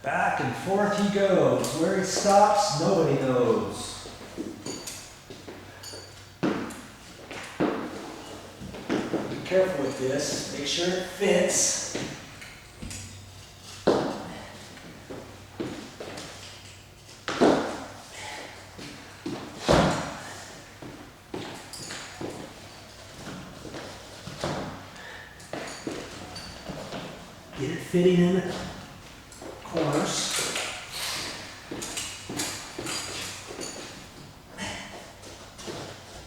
Back and forth he goes. Where he stops, nobody knows. Be careful with this. Make sure it fits. Get it fitting in the corners.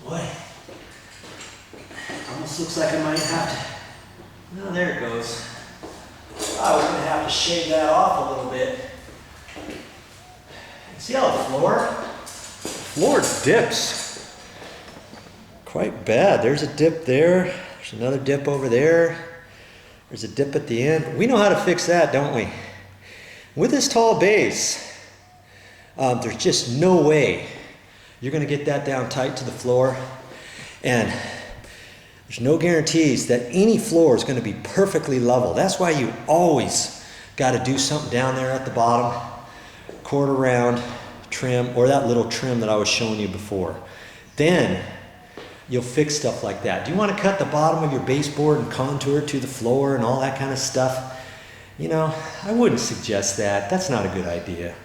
Boy, almost looks like I might have to. No, there it goes. I was going to have to shave that off a little bit. See how the floor dips quite bad. There's a dip there. There's another dip over there. There's a dip at the end. We know how to fix that, don't we? With this tall base, there's just no way you're going to get that down tight to the floor. And there's no guarantees that any floor is going to be perfectly level. That's why you always got to do something down there at the bottom. Quarter round trim, or that little trim that I was showing you before. Then you'll fix stuff like that. Do you want to cut the bottom of your baseboard and contour it to the floor and all that kind of stuff? You know, I wouldn't suggest that. That's not a good idea.